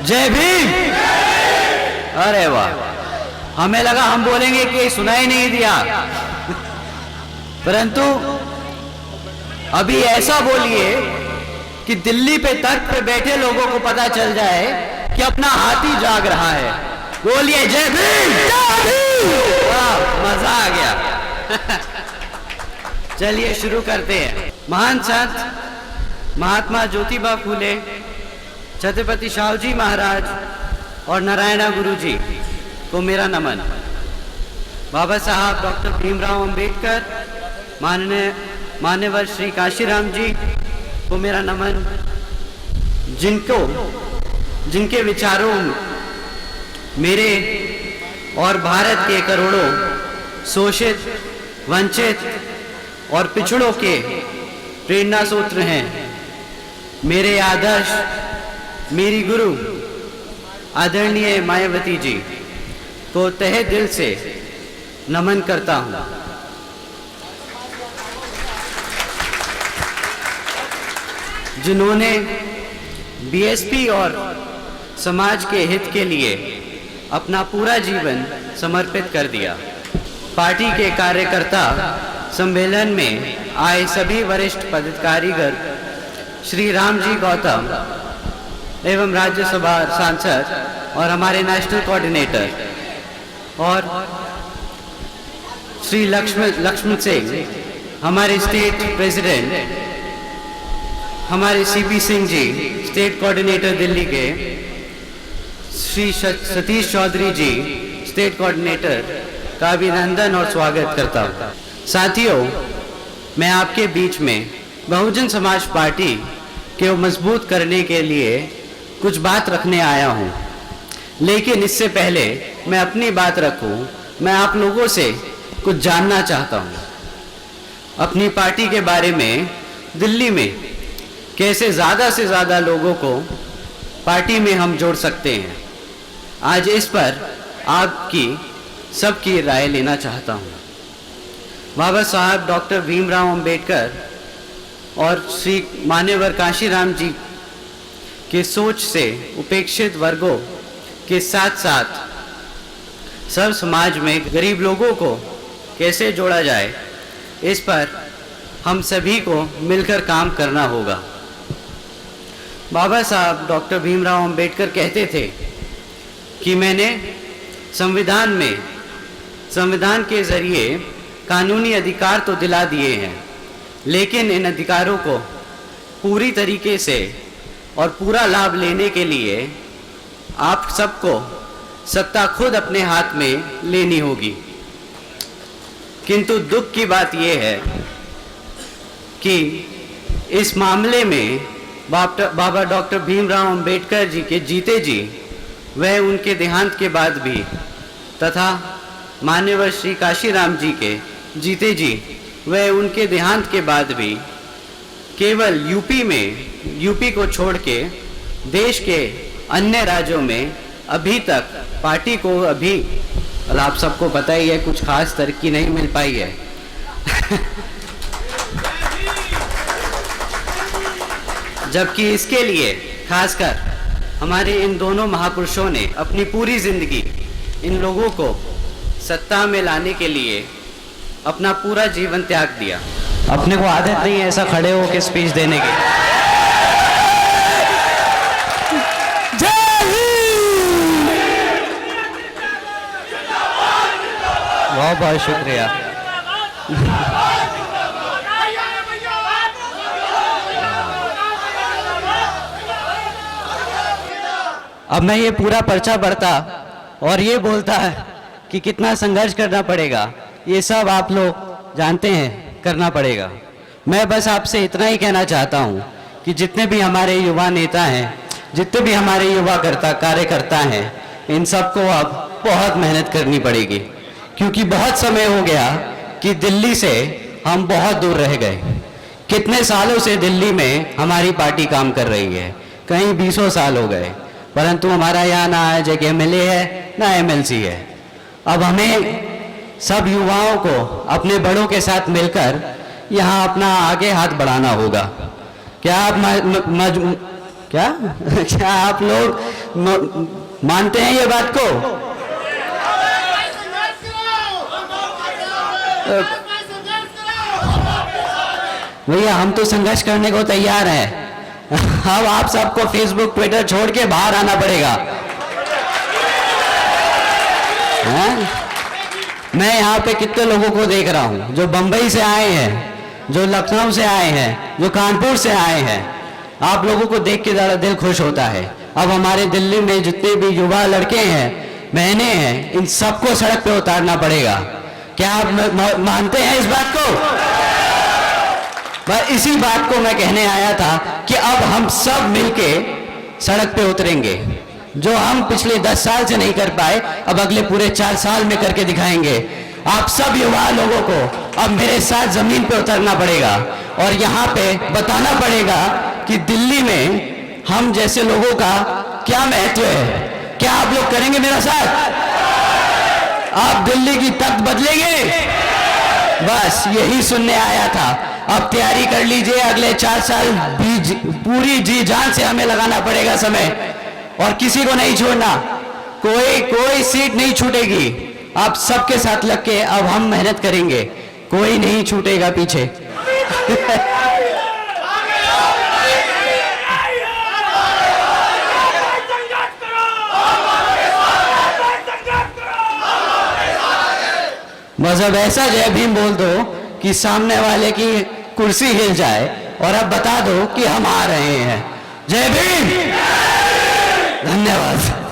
जय भीम। अरे वाह, हमें लगा हम बोलेंगे कि सुनाई नहीं दिया, परंतु अभी ऐसा बोलिए कि दिल्ली पे तख्त पे बैठे लोगों को पता चल जाए कि अपना हाथी जाग रहा है। बोलिए जय भीम। वाह, मजा आ गया। चलिए शुरू करते हैं। महान संत महात्मा ज्योतिबा फूले, छत्रपति शाहू महाराज और नारायणा गुरु जी को मेरा नमन। बाबा साहब डॉक्टर भीमराव अंबेडकर, मान्यवर श्री काशीराम जी को मेरा नमन, जिनके विचारों मेरे और भारत के करोड़ों शोषित, वंचित और पिछड़ों के प्रेरणा सूत्र हैं। मेरे आदर्श, मेरी गुरु आदरणीय मायावती जी को तहे दिल से नमन करता हूं। जिन्होंने बीएसपी और समाज के हित के लिए अपना पूरा जीवन समर्पित कर दिया। पार्टी के कार्यकर्ता सम्मेलन में आए सभी वरिष्ठ पदाधिकारीगण, श्री राम जी गौतम एवं राज्यसभा सांसद और हमारे नेशनल कोऑर्डिनेटर, और श्री लक्ष्मण सिंह हमारे स्टेट प्रेसिडेंट, हमारे CP Singh ji state coordinator Delhi के, श्री सतीश चौधरी जी स्टेट कोऑर्डिनेटर का अभिनंदन और स्वागत करता हूँ। साथियों, मैं आपके बीच में बहुजन समाज पार्टी को मजबूत करने के लिए कुछ बात रखने आया हूँ, लेकिन इससे पहले मैं अपनी बात रखूँ, मैं आप लोगों से कुछ जानना चाहता हूँ अपनी पार्टी के बारे में। दिल्ली में कैसे ज़्यादा से ज़्यादा लोगों को पार्टी में हम जोड़ सकते हैं, आज इस पर आपकी सबकी राय लेना चाहता हूँ। बाबा साहब डॉक्टर भीमराव अंबेडकर और श्री मान्यवर काशीराम जी के सोच से उपेक्षित वर्गों के साथ साथ सर्व समाज में गरीब लोगों को कैसे जोड़ा जाए, इस पर हम सभी को मिलकर काम करना होगा। बाबा साहब डॉक्टर भीमराव अंबेडकर कहते थे कि मैंने संविधान के जरिए कानूनी अधिकार तो दिला दिए हैं, लेकिन इन अधिकारों को पूरी तरीके से और पूरा लाभ लेने के लिए आप सबको सत्ता खुद अपने हाथ में लेनी होगी। किंतु दुख की बात यह है कि इस मामले में बाबा डॉक्टर भीमराव अंबेडकर जी के जीते जी वह उनके देहांत के बाद भी, तथा मान्यवर श्री काशीराम जी के जीते जी वह उनके देहांत के बाद भी केवल यूपी को छोड़ के देश के अन्य राज्यों में अभी तक पार्टी को आप सबको पता ही है, कुछ खास तरक्की नहीं मिल पाई है। जबकि इसके लिए खासकर हमारे इन दोनों महापुरुषों ने अपनी पूरी जिंदगी इन लोगों को सत्ता में लाने के लिए अपना पूरा जीवन त्याग दिया। अपने को आदत नहीं है ऐसा खड़े होकर स्पीच देने की। बहुत बहुत शुक्रिया। अब मैं ये पूरा पर्चा पढ़ता और ये बोलता है कि कितना संघर्ष करना पड़ेगा, ये सब आप लोग जानते हैं, करना पड़ेगा। मैं बस आपसे इतना ही कहना चाहता हूँ कि जितने भी हमारे युवा नेता हैं, जितने भी हमारे युवा कार्यकर्ता हैं, इन सबको अब बहुत मेहनत करनी पड़ेगी, क्योंकि बहुत समय हो गया कि दिल्ली से हम बहुत दूर रह गए। कितने सालों से दिल्ली में हमारी पार्टी काम कर रही है, कहीं 20 साल हो गए, परंतु हमारा यहाँ ना जगह एमएलए है ना एमएलसी है। अब हमें सब युवाओं को अपने बड़ों के साथ मिलकर यहाँ अपना आगे हाथ बढ़ाना होगा। क्या क्या आप लोग मानते हैं ये बात को? भैया हम तो संघर्ष करने को तैयार हैं। अब आप सबको फेसबुक ट्विटर छोड़ के बाहर आना पड़ेगा। हैं? मैं यहाँ पे कितने लोगों को देख रहा हूँ जो बंबई से आए हैं, जो लखनऊ से आए हैं, जो कानपुर से आए हैं। आप लोगों को देख के ज़रा दिल खुश होता है। अब हमारे दिल्ली में जितने भी युवा लड़के हैं, बहनें हैं, इन सबको सड़क पे उतारना पड़ेगा। क्या आप मानते हैं इस बात को? बस इसी बात को मैं कहने आया था कि अब हम सब मिलके सड़क पे उतरेंगे। जो हम पिछले 10 साल से नहीं कर पाए, अब अगले पूरे 4 साल में करके दिखाएंगे। आप सब युवा लोगों को अब मेरे साथ जमीन पे उतरना पड़ेगा और यहाँ पे बताना पड़ेगा कि दिल्ली में हम जैसे लोगों का क्या महत्व है। क्या आप लोग करेंगे मेरा साथ? आप दिल्ली की तख्त बदलेंगे? बस यही सुनने आया था। अब तैयारी कर लीजिए, अगले 4 साल पूरी जी जान से हमें लगाना पड़ेगा समय, और किसी को नहीं छोड़ना। कोई सीट नहीं छूटेगी। आप सबके साथ लग के अब हम मेहनत करेंगे, कोई नहीं छूटेगा पीछे। बस अब ऐसा जय भीम बोल दो कि सामने वाले की कुर्सी हिल जाए, और अब बता दो कि हम आ रहे हैं। जय भीम। धन्यवाद।